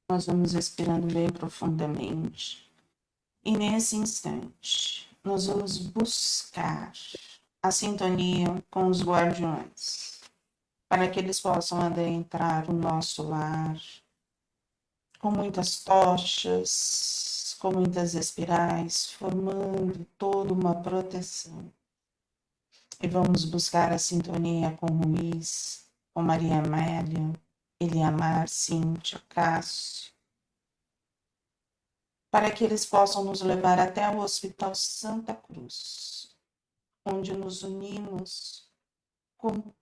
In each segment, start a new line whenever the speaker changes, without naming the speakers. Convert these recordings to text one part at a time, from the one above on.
Nós vamos respirando bem profundamente. E nesse instante, nós vamos buscar a sintonia com os guardiões, para que eles possam adentrar o nosso lar com muitas tochas, com muitas espirais, formando toda uma proteção. E vamos buscar a sintonia com Luiz, com Maria Amélia, Eliamar, Cíntia, Cássio, para que eles possam nos levar até o Hospital Santa Cruz, onde nos unimos com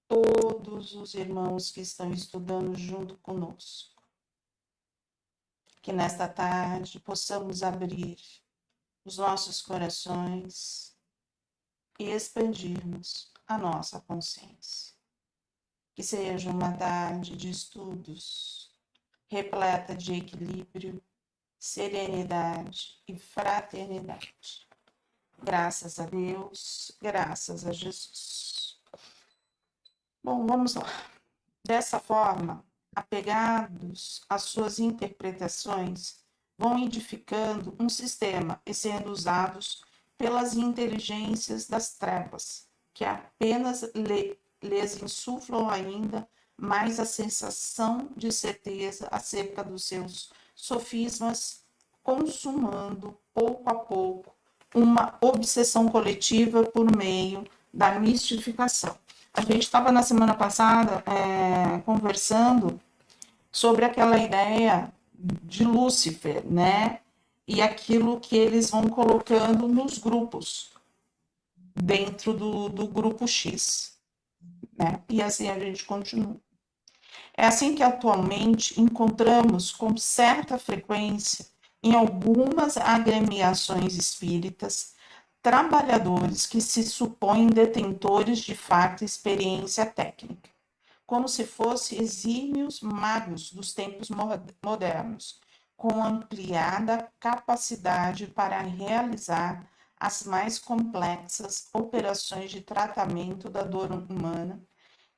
todos os irmãos que estão estudando junto conosco. Que nesta tarde possamos abrir os nossos corações e expandirmos a nossa consciência. Que seja uma tarde de estudos, repleta de equilíbrio, serenidade e fraternidade. Graças a Deus, graças a Jesus. Bom, vamos lá. Dessa forma, apegados às suas interpretações, vão edificando um sistema e sendo usados pelas inteligências das trevas, que apenas lhes insuflam ainda mais a sensação de certeza acerca dos seus sofismas, consumando pouco a pouco uma obsessão coletiva por meio da mistificação. A gente estava na semana passada conversando sobre aquela ideia de Lúcifer, né? E aquilo que eles vão colocando nos grupos, dentro do grupo X, né? E assim a gente continua. É assim que atualmente encontramos com certa frequência em algumas agremiações espíritas trabalhadores que se supõem detentores de farta experiência técnica, como se fossem exímios magos dos tempos modernos, com ampliada capacidade para realizar as mais complexas operações de tratamento da dor humana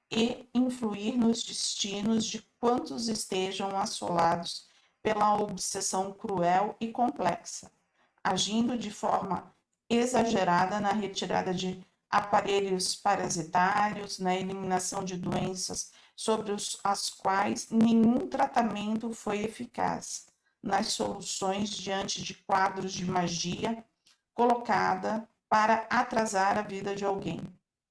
e influir nos destinos de quantos estejam assolados pela obsessão cruel e complexa, agindo de forma exagerada na retirada de aparelhos parasitários, na eliminação de doenças sobre as quais nenhum tratamento foi eficaz, nas soluções diante de quadros de magia colocada para atrasar a vida de alguém,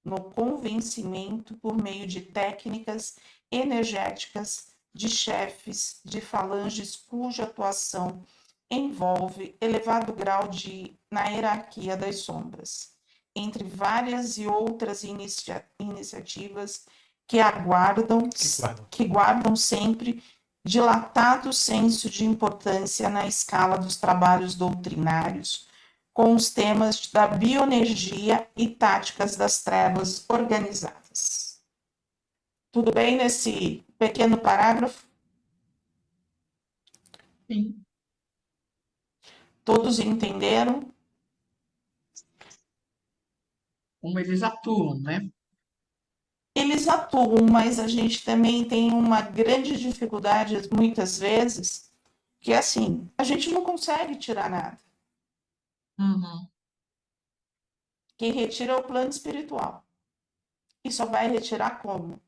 no convencimento por meio de técnicas energéticas de chefes de falanges cuja atuação envolve elevado grau na hierarquia das sombras, entre várias e outras iniciativas que guardam sempre dilatado senso de importância na escala dos trabalhos doutrinários, com os temas da bioenergia e táticas das trevas organizadas. Tudo bem nesse pequeno parágrafo?
Sim.
Todos entenderam?
Como eles atuam, né?
Eles atuam, mas a gente também tem uma grande dificuldade, muitas vezes, que é assim, a gente não consegue tirar nada.
Uhum.
Quem retira é o plano espiritual. E só vai retirar como?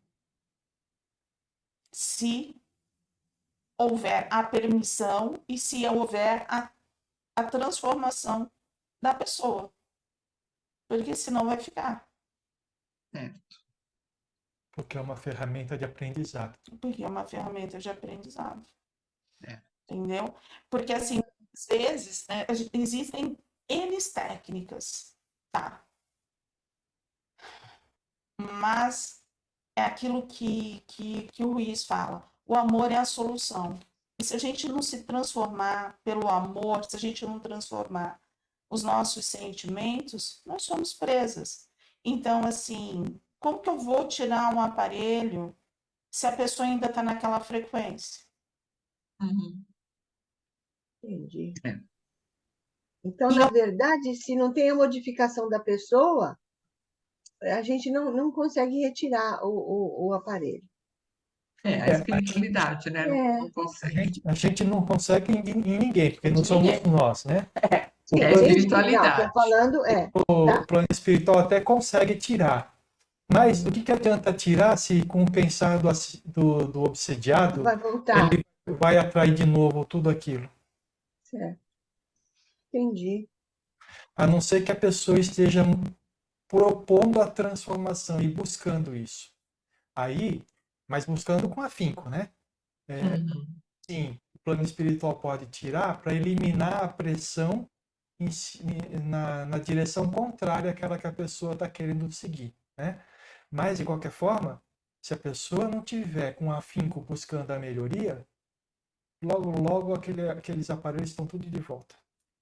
Se houver a permissão e se houver a transformação da pessoa. Porque senão vai ficar.
Certo.
Porque é uma ferramenta de aprendizado.
Porque é uma ferramenta de aprendizado.
É.
Entendeu? Porque, assim, às vezes, né, existem N técnicas, tá? Mas é aquilo que o Ruiz fala. O amor é a solução. E se a gente não se transformar pelo amor, se a gente não transformar os nossos sentimentos, nós somos presas. Então, assim, como que eu vou tirar um aparelho se a pessoa ainda está naquela frequência?
Uhum.
Entendi.
É.
Então,
E
na verdade, se não tem a modificação da pessoa, a gente não consegue retirar o aparelho.
A espiritualidade, né? Não
A
consegue.
gente não consegue em ninguém, porque não somos
Ninguém.
nós, né? O
É a
plano,
Não,
espiritualidade.
estou falando,
o
tá,
plano espiritual até consegue tirar. Mas do que adianta tirar se com o pensar do obsediado
vai voltar.
ele vai atrair de novo tudo aquilo?
Certo. Entendi.
A não ser que a pessoa esteja propondo a transformação e buscando isso. Aí, mas buscando com afinco, né?
Uhum.
Sim, o plano espiritual pode tirar para eliminar a pressão na direção contrária àquela que a pessoa está querendo seguir, né? Mas, de qualquer forma, se a pessoa não tiver com afinco buscando a melhoria, logo, logo aqueles aparelhos estão tudo de volta.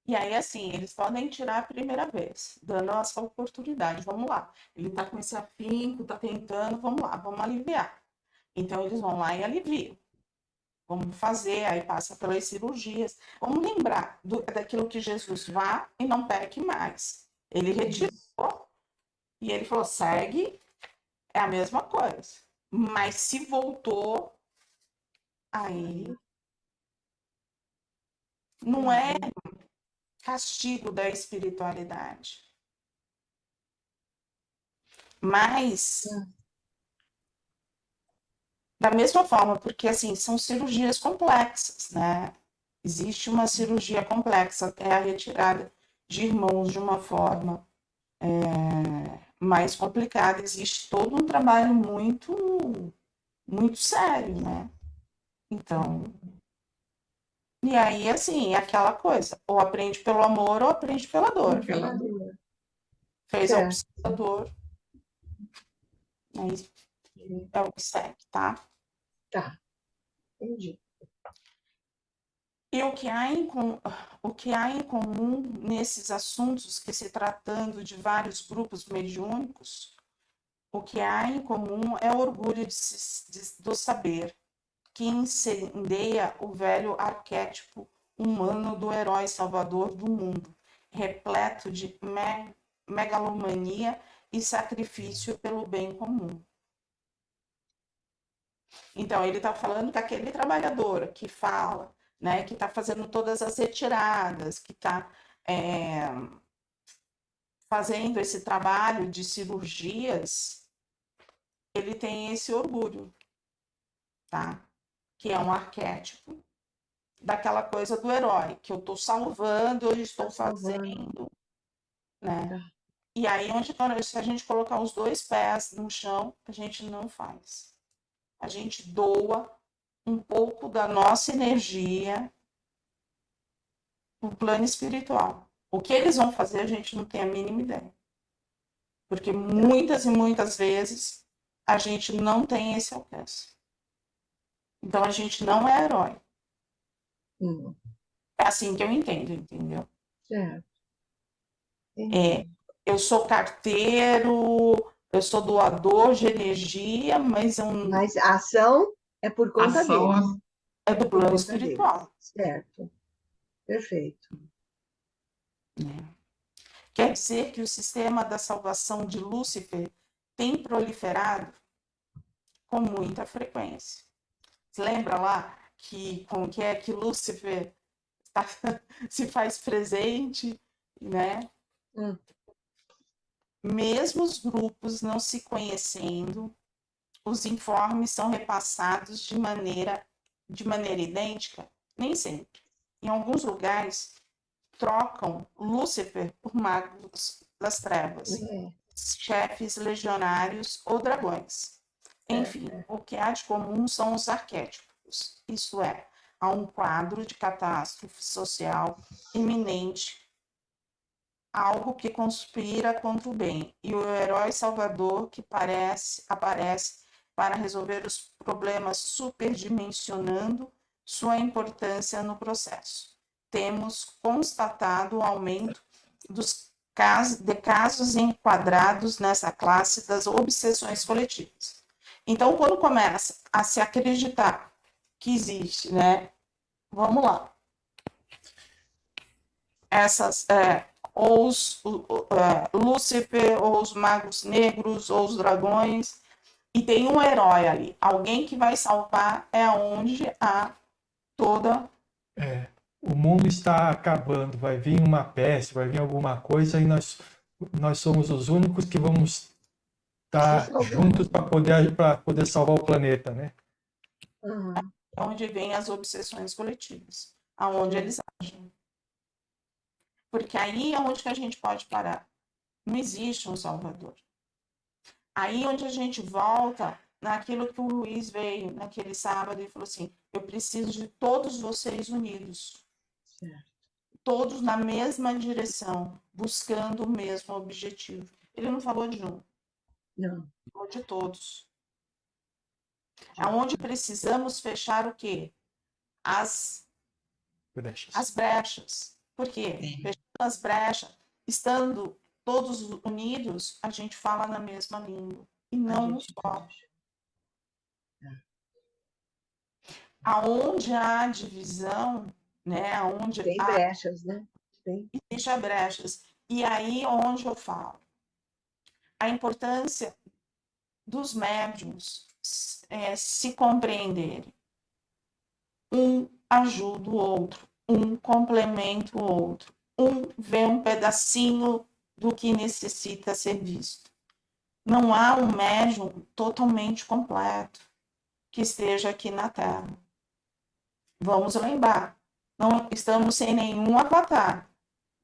E aí, assim, eles podem tirar a primeira vez, dando essa oportunidade. Vamos lá. Ele tá com esse afinco, tá tentando, vamos lá, vamos aliviar. Então, eles vão lá e aliviam. Vamos fazer, aí passa pelas cirurgias. Vamos lembrar daquilo que Jesus vá e não peque mais. Ele retirou e ele falou: segue, é a mesma coisa. Mas se voltou, aí não é castigo da espiritualidade. Mas, da mesma forma, porque assim, são cirurgias complexas, né? Existe uma cirurgia complexa, é a retirada de irmãos de uma forma mais complicada. Existe todo um trabalho muito sério, né? Então, e aí, assim, é aquela coisa, ou aprende pelo amor ou aprende pela dor.
Pela
Fez a
Certo.
opção da dor, mas é o que segue, tá?
Tá, entendi.
E o que há em comum nesses assuntos que, se tratando de vários grupos mediúnicos, o que há em comum é o orgulho do saber, que incendeia o velho arquétipo humano do herói salvador do mundo, repleto de megalomania e sacrifício pelo bem comum. Então, ele está falando que aquele trabalhador que fala, né, que está fazendo todas as retiradas, que está fazendo esse trabalho de cirurgias, ele tem esse orgulho, tá? Que é um arquétipo daquela coisa do herói, que eu estou salvando, eu estou fazendo, né?
Tá.
E aí, se a gente colocar os dois pés no chão, a gente não faz. A gente doa um pouco da nossa energia no plano espiritual. O que eles vão fazer, a gente não tem a mínima ideia. Porque muitas e muitas vezes a gente não tem esse alcance. Então a gente não é herói. É assim que eu entendo, entendeu?
Certo.
Eu sou carteiro, eu sou doador de energia, mas
Mas a ação é por conta
ação
deles.
é do
Por
plano
conta
espiritual.
deles. Certo. Perfeito.
Quer dizer que o sistema da salvação de Lúcifer tem proliferado com muita frequência. Você lembra lá que como que é que Lúcifer se faz presente, né? Mesmo os grupos não se conhecendo, os informes são repassados de maneira idêntica? Nem sempre. Em alguns lugares, trocam Lúcifer por magos das trevas, chefes legionários ou dragões. Enfim, o que há de comum são os arquétipos, isto é, há um quadro de catástrofe social iminente, algo que conspira contra o bem, e o herói salvador que aparece para resolver os problemas, superdimensionando sua importância no processo. Temos constatado o aumento de casos enquadrados nessa classe das obsessões coletivas. Então, quando começa a se acreditar que existe, né? Vamos lá. Essas, Lúcifer, ou os magos negros, ou os dragões, E tem um herói ali, alguém que vai salvar, é onde há toda.
O mundo está acabando, vai vir uma peste, vai vir alguma coisa e nós somos os únicos que vamos estar
salvar.
juntos para poder salvar o planeta, né?
Aham.
Onde vem as obsessões coletivas, aonde eles agem. Porque aí é onde que a gente pode parar. Não existe um salvador. Aí onde a gente volta naquilo que o Luiz veio naquele sábado e falou assim: eu preciso de todos vocês unidos,
Certo.
todos na mesma direção, buscando o mesmo objetivo. Ele não falou de um,
Não.
ele falou de todos. Aonde precisamos fechar o quê? As
Brechas.
brechas. Por quê?
Sim.
Fechando as brechas, estando todos unidos, a gente fala na mesma língua. E não nos corpos. Aonde há divisão, né? Aonde
Tem
há,
brechas, né? Tem.
existe brechas. E aí onde eu falo a importância dos médiuns se compreenderem. Um ajuda o outro, um complementa o outro, um vê um pedacinho do que necessita ser visto. Não há um médium totalmente completo que esteja aqui na Terra. Vamos lembrar, não estamos sem nenhum avatar.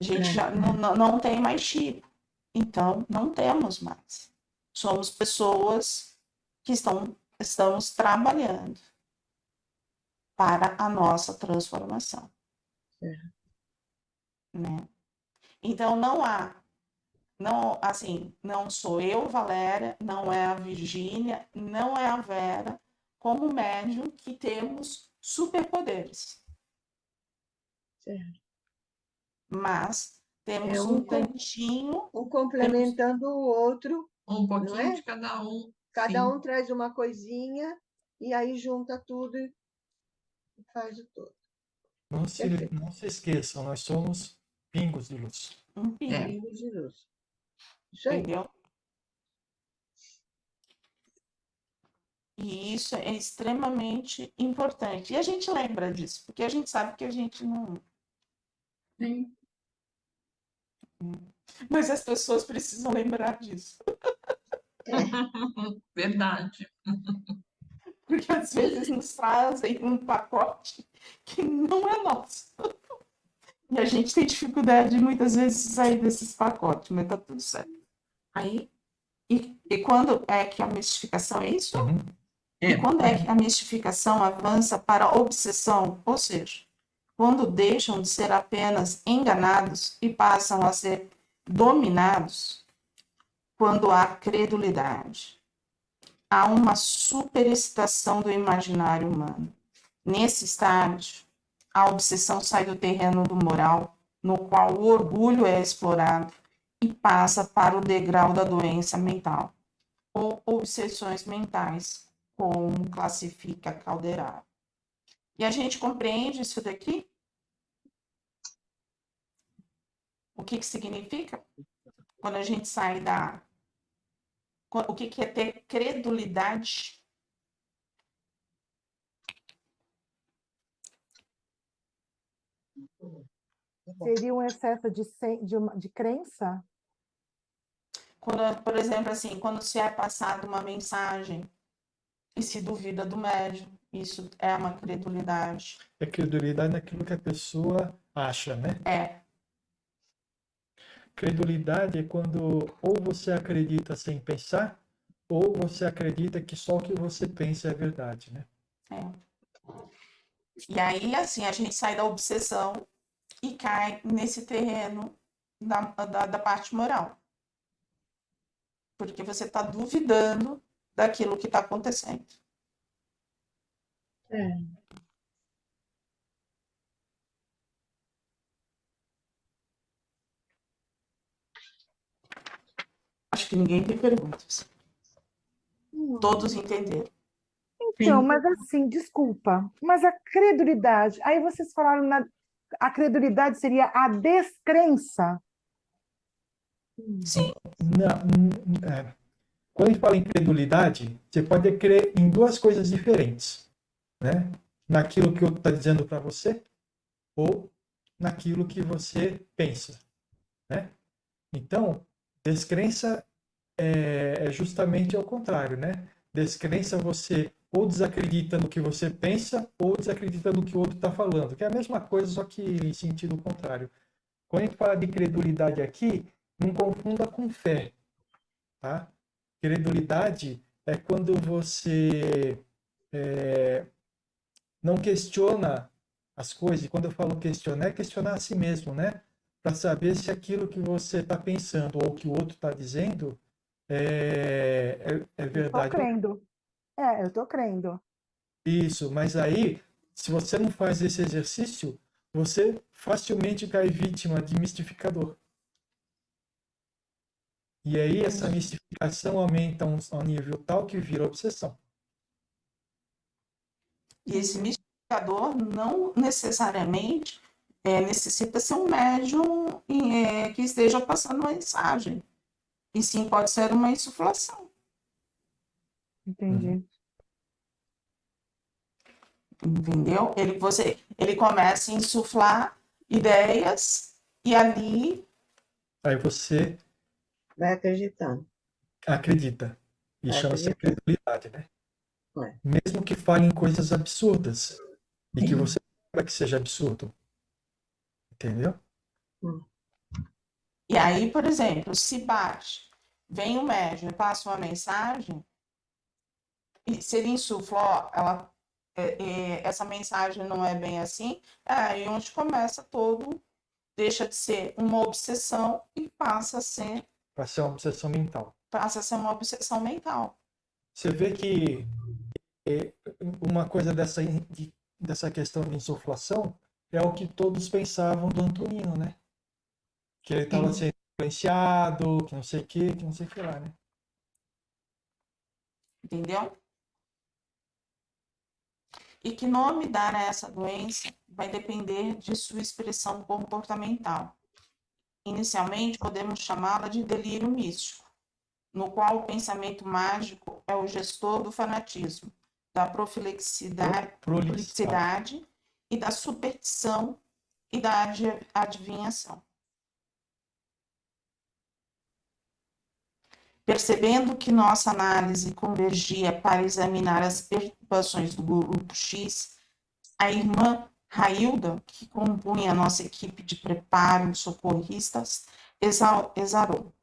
A gente já não tem mais chip. Então, não temos mais. Somos pessoas que estamos trabalhando para a nossa transformação. Né? Então, não sou eu, Valéria, não é a Virgínia, não é a Vera, como médium que temos superpoderes.
Certo.
Mas temos
É
um cantinho.
Um complementando o outro,
Um
não
pouquinho
é?
de cada um.
Cada
Sim.
um traz uma coisinha e aí junta tudo e faz o todo.
Não se esqueçam, nós somos pingos de luz.
Um pingo,
Pingo de luz. Isso aí.
entendeu? E isso é extremamente importante. E a gente lembra disso, porque a gente sabe que a gente não.
Sim.
Mas as pessoas precisam lembrar disso.
Verdade.
Porque às vezes nos trazem um pacote que não é nosso. E a gente tem dificuldade muitas vezes de sair desses pacotes, mas tá tudo certo. Aí, e quando é que a mistificação é isso?
Uhum.
E quando é que a mistificação avança para a obsessão? Ou seja, quando deixam de ser apenas enganados e passam a ser dominados, quando há credulidade. Há uma superexcitação do imaginário humano. Nesse estágio, a obsessão sai do terreno do moral, no qual o orgulho é explorado, e passa para o degrau da doença mental, ou obsessões mentais, como classifica Calderaro. E a gente compreende isso daqui? O que significa? Quando a gente sai da... O que é ter credulidade?
Seria um excesso de crença?
Quando, por exemplo, assim, quando se é passada uma mensagem e se duvida do médium, isso é uma credulidade.
É credulidade naquilo que a pessoa acha, né?
É,
Credulidade é quando ou você acredita sem pensar, ou você acredita que só o que você pensa é verdade, né?
E aí, assim, a gente sai da obsessão e cai nesse terreno da parte moral. Porque você está duvidando daquilo que está acontecendo.
É.
Acho que ninguém tem perguntas. Todos entenderam.
Então,
Sim.
mas assim, desculpa, mas a credulidade, aí vocês falaram a credulidade seria a descrença?
Sim,
Não, Quando a gente fala em credulidade, você pode crer em duas coisas diferentes, né? Naquilo que o outro está dizendo para você ou naquilo que você pensa, né? Então, descrença é justamente ao contrário, né? Descrença você ou desacredita no que você pensa ou desacredita no que o outro está falando, que é a mesma coisa, só que em sentido contrário. Quando a gente fala de credulidade aqui, não confunda com fé, tá? Credulidade é quando você não questiona as coisas. E quando eu falo questionar, é questionar a si mesmo, né? Para saber se aquilo que você está pensando ou que o outro está dizendo é
Estou
verdade.
crendo. Eu estou crendo.
Isso, mas aí, se você não faz esse exercício, você facilmente cai vítima de mistificador. E aí essa mistificação aumenta a um nível tal que vira obsessão.
E esse mistificador não necessariamente necessita ser um médium que esteja passando uma mensagem. E sim, pode ser uma insuflação.
Entendi.
Entendeu? Ele começa a insuflar ideias e ali
Aí você
Vai acreditando.
acredita. E
Vai
chama-se
acreditando.
credulidade, né?
É.
Mesmo que falem coisas absurdas e que você saiba que seja absurdo. Entendeu?
E aí, por exemplo, se bate, vem o médium e passa uma mensagem, e se ele insufla, ó, essa mensagem não é bem assim, aí onde começa todo, deixa de ser uma obsessão e passa a ser
Para ser uma obsessão mental.
uma obsessão mental.
Você vê que uma coisa dessa questão de insuflação é o que todos pensavam do Antonino, né? Que ele estava sendo influenciado, que não sei o que não sei o que lá, né?
Entendeu? E que nome dar a essa doença vai depender de sua expressão comportamental. Inicialmente, podemos chamá-la de delírio místico, no qual o pensamento mágico é o gestor do fanatismo, da prolixidade e da superstição e da adivinhação. Percebendo que nossa análise convergia para examinar as perturbações do grupo X, a irmã Railda, que compunha a nossa equipe de preparo de socorristas, exarou.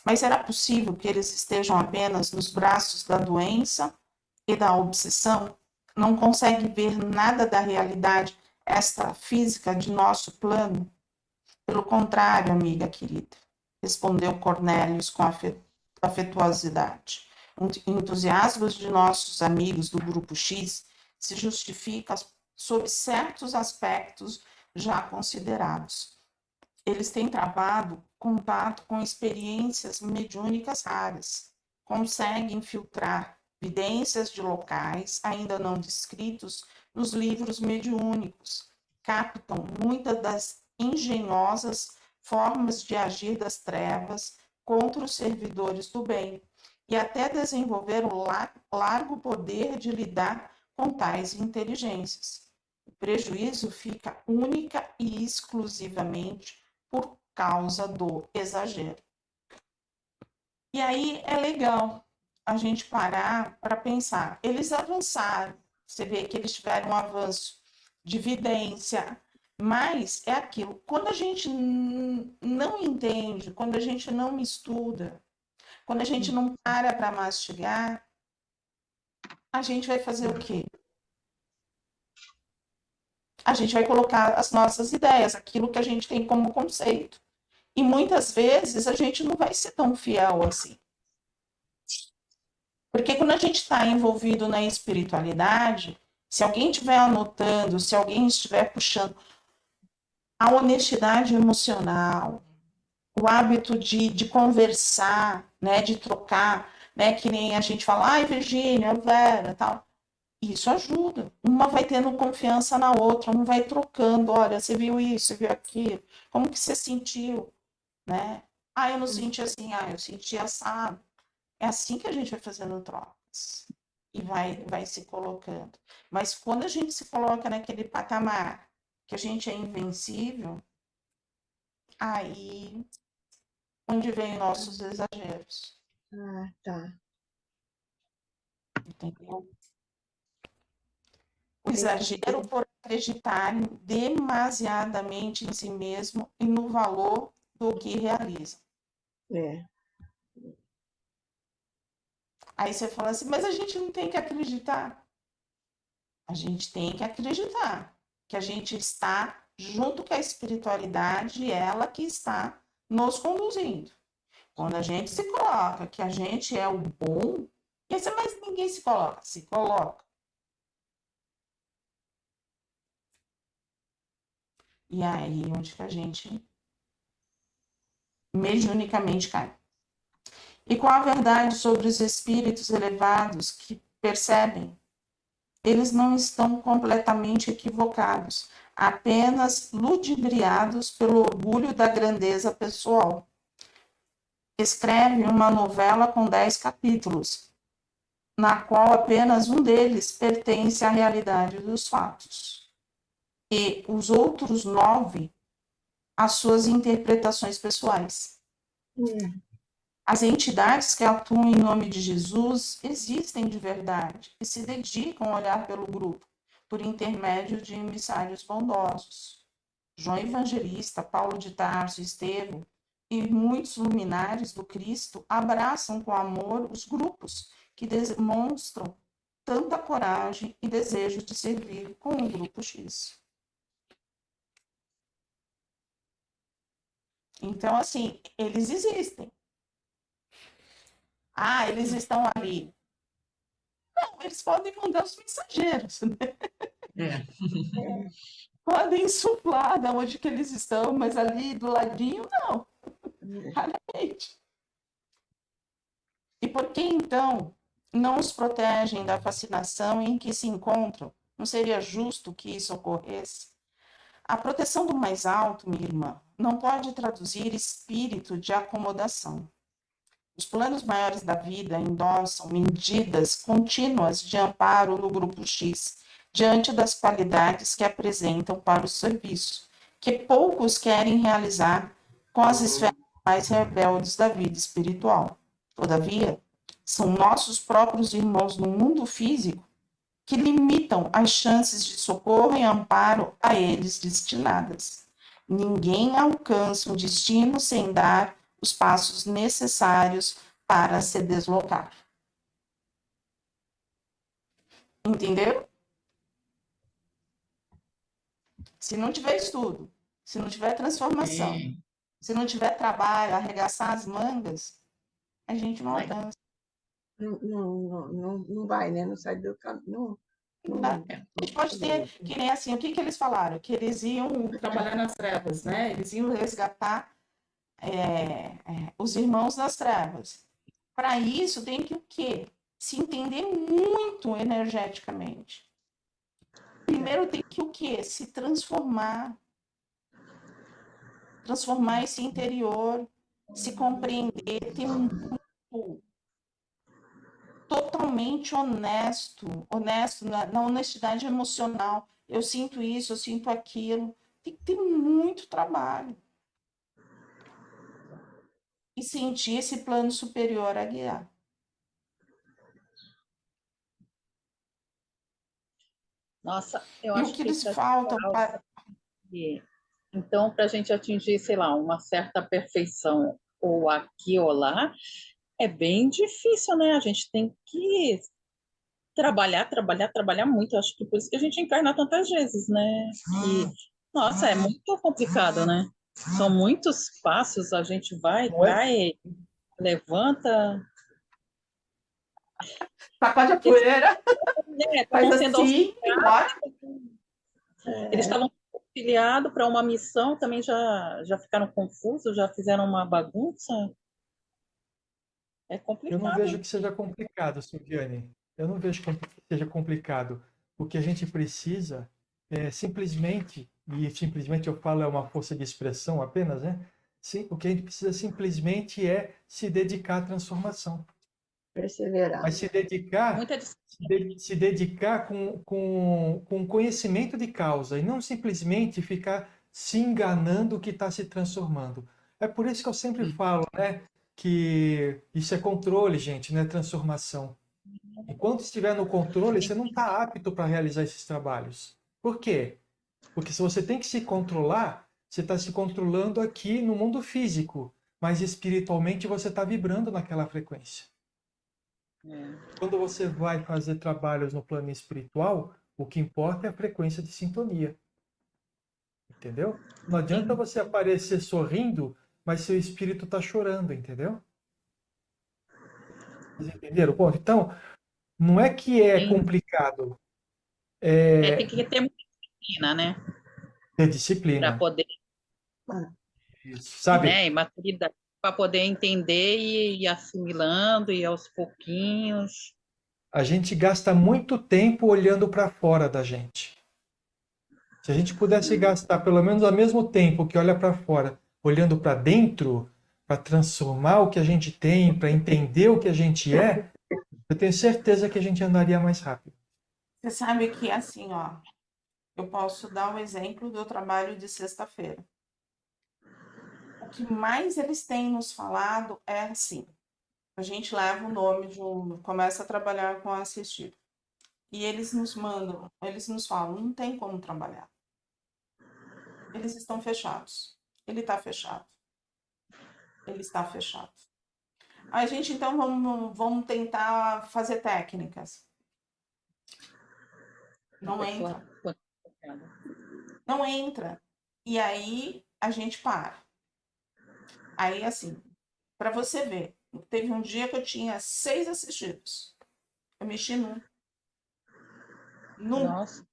Mas será possível que eles estejam apenas nos braços da doença e da obsessão? Não consegue ver nada da realidade extrafísica de nosso plano? Pelo contrário, amiga querida, respondeu Cornélius com afetuosidade. O entusiasmo de nossos amigos do Grupo X se justifica sob certos aspectos já considerados. Eles têm travado contato com experiências mediúnicas raras, conseguem filtrar evidências de locais ainda não descritos nos livros mediúnicos, captam muitas das engenhosas formas de agir das trevas contra os servidores do bem, e até desenvolver o largo poder de lidar com tais inteligências. O prejuízo fica única e exclusivamente por causa do exagero. E aí é legal a gente parar para pensar. Eles avançaram, você vê que eles tiveram um avanço de evidência, mas é aquilo, quando a gente não entende, quando a gente não estuda, quando a gente não para mastigar, a gente vai fazer o quê? A gente vai colocar as nossas ideias, aquilo que a gente tem como conceito. E muitas vezes a gente não vai ser tão fiel assim. Porque quando a gente está envolvido na espiritualidade, se alguém estiver anotando, se alguém estiver puxando a honestidade emocional, o hábito de conversar, né, de trocar, né, que nem a gente fala, ai, Virgínia, Vera, tal. Isso ajuda. Uma vai tendo confiança na outra, um vai trocando, olha, você viu isso, você viu aquilo, como que você sentiu, né? Ah, eu não senti assim, eu senti assado. É assim que a gente vai fazendo trocas e vai se colocando. Mas quando a gente se coloca naquele patamar que a gente é invencível, aí onde vem nossos exageros,
Ah, tá.
entendeu? O exagero por acreditar demasiadamente em si mesmo e no valor do que realiza.
É.
Aí você fala assim, mas a gente não tem que acreditar. A gente tem que acreditar que a gente está junto com a espiritualidade, ela que está nos conduzindo. Quando a gente se coloca que a gente é o bom, esse mais ninguém se coloca, se coloca. E aí onde que a gente mediunicamente cai. E qual a verdade sobre os espíritos elevados que percebem? Eles não estão completamente equivocados, apenas ludibriados pelo orgulho da grandeza pessoal. Escreve uma novela com 10 capítulos, na qual apenas um deles pertence à realidade dos fatos, e os outros 9 às suas interpretações pessoais. As entidades que atuam em nome de Jesus existem de verdade e se dedicam a olhar pelo grupo, por intermédio de emissários bondosos. João Evangelista, Paulo de Tarso, Estevão e muitos luminares do Cristo abraçam com amor os grupos que demonstram tanta coragem e desejo de servir com o grupo X. Então, assim, eles existem. Ah, eles estão ali. Não, eles podem mandar os mensageiros, né?
É.
Podem insuflar de onde que eles estão, mas ali do ladinho, não, raramente. E por que, então, não os protegem da fascinação em que se encontram? Não seria justo que isso ocorresse? A proteção do mais alto, minha irmã, não pode traduzir espírito de acomodação. Os planos maiores da vida endossam medidas contínuas de amparo no grupo X, diante das qualidades que apresentam para o serviço, que poucos querem realizar com as esferas mais rebeldes da vida espiritual. Todavia, são nossos próprios irmãos no mundo físico que limitam as chances de socorro e amparo a eles destinadas. Ninguém alcança um destino sem dar os passos necessários para se deslocar. Entendeu? Se não tiver estudo, se não tiver transformação,
É.
se não tiver trabalho, arregaçar as mangas, a gente não
Vai.
alcança.
Não vai, né? Não sai do caminho.
A gente pode ter, que nem assim, o que eles falaram? Que eles iam trabalhar nas trevas, né? Eles iam resgatar os irmãos das trevas. Para isso, tem que o quê? Se entender muito energeticamente. Primeiro tem que o quê? Se transformar. Transformar esse interior, se compreender, ter um grupo totalmente honesto na honestidade emocional. Eu sinto isso, eu sinto aquilo. Tem que ter muito trabalho. E sentir esse plano superior a guiar.
Nossa, eu
E o
acho
que
que
eles
para
faltam para.
então, para a gente atingir, sei lá, uma certa perfeição ou aqui ou lá, é bem difícil, né? A gente tem que trabalhar, trabalhar, trabalhar muito. Acho que por isso que a gente encarna tantas vezes, né? E, nossa, é muito complicado, né? São muitos passos, a gente vai,
Não é?
cai, levanta.
Sacode a poeira, faz
Estavam sendo
assim, e bora.
Eles estavam filiados para uma missão, também já ficaram confusos, já fizeram uma bagunça. É
Eu não vejo
complicado.
que seja complicado, Silviane. Eu não vejo que seja complicado. O que a gente precisa é simplesmente, e simplesmente eu falo é uma força de expressão apenas, né? Sim, o que a gente precisa simplesmente é se dedicar à transformação.
Perseverar.
Mas se dedicar,
Muita disciplina.
se dedicar com conhecimento de causa e não simplesmente ficar se enganando que está se transformando. É por isso que eu sempre falo, né, que isso é controle, gente, não é transformação. Enquanto estiver no controle, você não está apto para realizar esses trabalhos. Por quê? Porque se você tem que se controlar, você está se controlando aqui no mundo físico, mas espiritualmente você está vibrando naquela frequência.
É.
Quando você vai fazer trabalhos no plano espiritual, o que importa é a frequência de sintonia. Entendeu? Não adianta você aparecer sorrindo, mas seu espírito está chorando, entendeu? Vocês entenderam o ponto? Então, não é que é
Sim.
complicado,
Tem que ter muita disciplina, né?
é
Para
disciplina.
poder,
Isso. Sabe?
né? E maturidade para poder entender e ir assimilando e aos pouquinhos.
A gente gasta muito tempo olhando para fora da gente. Se a gente pudesse gastar pelo menos o mesmo tempo que olha para fora, olhando para dentro, para transformar o que a gente tem, para entender o que a gente é, eu tenho certeza que a gente andaria mais rápido.
Você sabe que assim, ó, eu posso dar um exemplo do trabalho de sexta-feira. O que mais eles têm nos falado é assim, a gente leva o nome de começa a trabalhar com assistido. E eles nos mandam, eles nos falam, não tem como trabalhar. Eles estão fechados. Ele está fechado. Ele está fechado. A gente, então, vamos tentar fazer técnicas. Não entra. Não entra. E aí, a gente para. Aí, assim, para você ver, teve um dia que eu tinha 6 assistidos. Eu mexi num.
Nossa.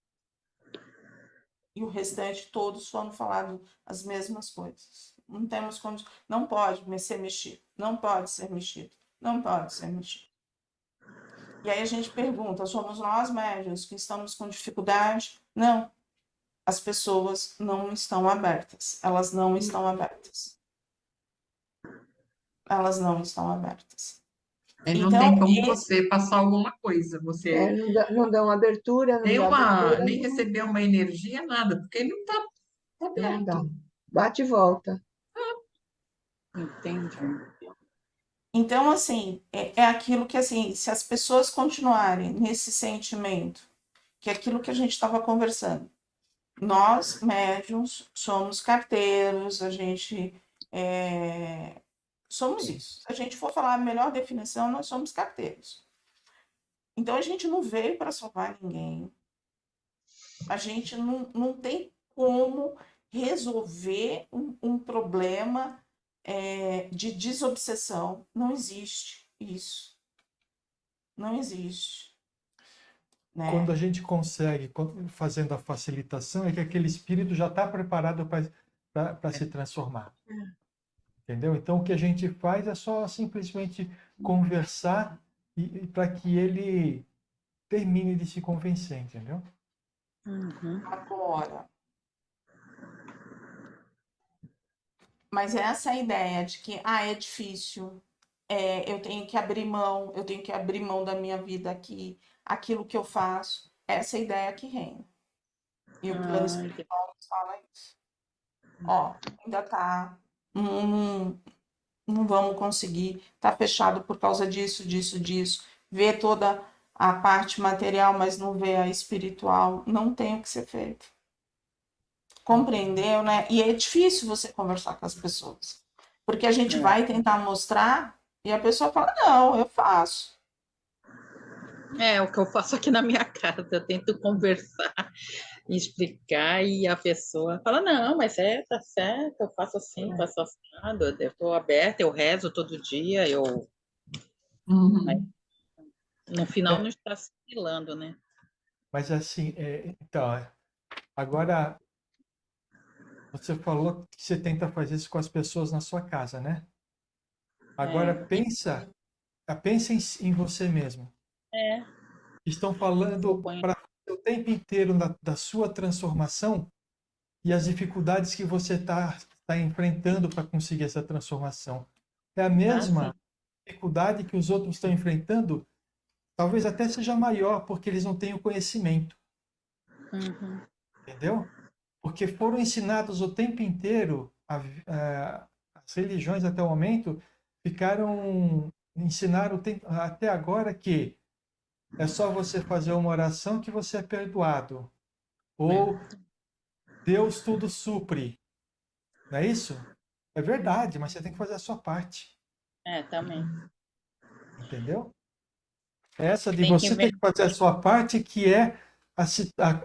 E o restante, todos foram falando as mesmas coisas. Não temos como. Não pode ser mexido. Não pode ser mexido. Não pode ser mexido. E aí a gente pergunta: somos nós médiuns que estamos com dificuldade? Não. As pessoas não estão abertas. Elas não estão abertas. Elas não estão abertas.
Aí não
Então,
tem como você passar alguma coisa. Você
Não dão abertura, não dá abertura,
nem receber uma energia, nada, porque ele não está
não dá.
aberto.
Bate e volta.
Entendi.
Então, assim, é aquilo que, assim, se as pessoas continuarem nesse sentimento, que é aquilo que a gente estava conversando, nós, médiuns, somos carteiros, a gente somos isso. Se a gente for falar a melhor definição, nós somos carteiros. Então, a gente não veio para salvar ninguém. A gente não tem como resolver um problema de desobsessão. Não existe isso. Não existe. Né?
Quando a gente consegue, fazendo a facilitação, é que aquele espírito já está preparado para se transformar. Entendeu? Então, o que a gente faz é só simplesmente conversar para que ele termine de se convencer, entendeu?
Uhum.
Agora. Mas essa ideia de que é difícil, eu tenho que abrir mão da minha vida aqui, aquilo que eu faço, essa ideia que reina. E o plano espiritual nos fala isso. Ó, ainda tá, não vamos conseguir, tá fechado por causa disso, vê toda a parte material, mas não vê a espiritual, não tem o que ser feito. Compreendeu, né? E é difícil você conversar com as pessoas, porque a gente vai tentar mostrar e a pessoa fala, não, eu faço.
É o que eu faço aqui na minha casa, eu tento conversar, explicar, e a pessoa fala, não, mas tá certo, eu faço assim, faço assado, eu estou aberta, eu rezo todo dia, no final não está assimilando, né?
Mas assim, então, agora você falou que você tenta fazer isso com as pessoas na sua casa, né? Agora pensa em você mesmo. Estão falando para o tempo inteiro da sua transformação e as dificuldades que você está enfrentando para conseguir essa transformação. É a mesma dificuldade que os outros estão enfrentando talvez até seja maior, porque eles não têm o conhecimento,
Uhum.
entendeu? Porque foram ensinados o tempo inteiro, as religiões até o momento ensinaram até agora que é só você fazer uma oração que você é perdoado. Ou Deus tudo supre. Não é isso? É verdade, mas você tem que fazer a sua parte.
Também.
Entendeu? Essa de
Tem que
você ter que fazer a sua parte que é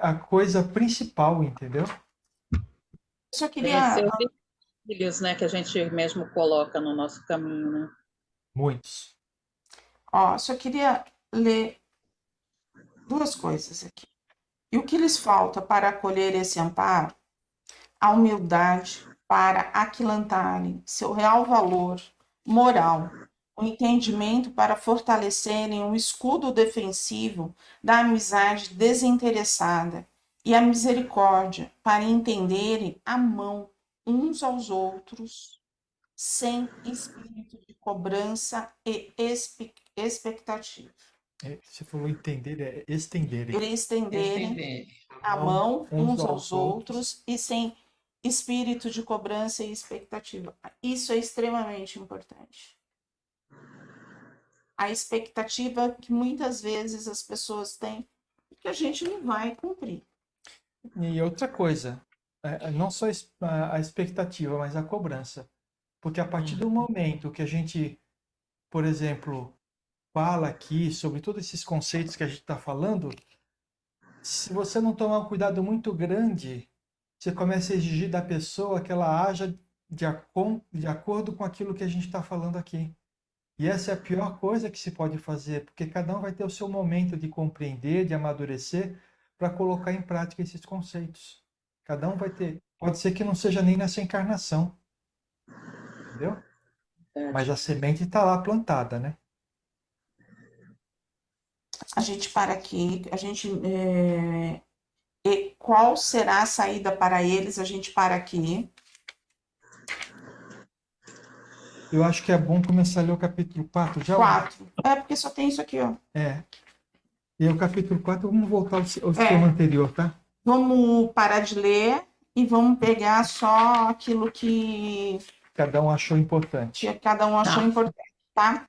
a coisa principal, entendeu?
Eu só
Conhecer
queria,
os filhos, né, que a gente mesmo coloca no nosso caminho, né?
Muitos.
só queria ler duas coisas aqui. E o que lhes falta para acolher esse amparo? A humildade para aquilantarem seu real valor moral, o entendimento para fortalecerem um escudo defensivo da amizade desinteressada e a misericórdia para entenderem a mão uns aos outros sem espírito de cobrança e expectativa.
Você falou entender, é estenderem.
Estenderem
Entender.
a mão
uns
uns
aos
aos outros e sem espírito de cobrança e expectativa. Isso é extremamente importante. A expectativa que muitas vezes as pessoas têm e que a gente não vai cumprir.
E outra coisa, não só a expectativa, mas a cobrança. Porque a partir do momento que a gente, por exemplo, fala aqui sobre todos esses conceitos que a gente está falando, se você não tomar um cuidado muito grande, você começa a exigir da pessoa que ela haja de acordo com aquilo que a gente está falando aqui. E essa é a pior coisa que se pode fazer, porque cada um vai ter o seu momento de compreender, de amadurecer, para colocar em prática esses conceitos. Cada um vai ter. Pode ser que não seja nem nessa encarnação, entendeu? Mas a semente está lá plantada, né?
A gente para aqui, e qual será a saída para eles? A gente para aqui.
Eu acho que é bom começar a ler o capítulo 4 já.
4. Porque só tem isso aqui, ó.
E o capítulo 4, vamos voltar ao esquema anterior, tá?
Vamos parar de ler e vamos pegar só aquilo que
Cada um achou importante.
cada um achou importante, tá?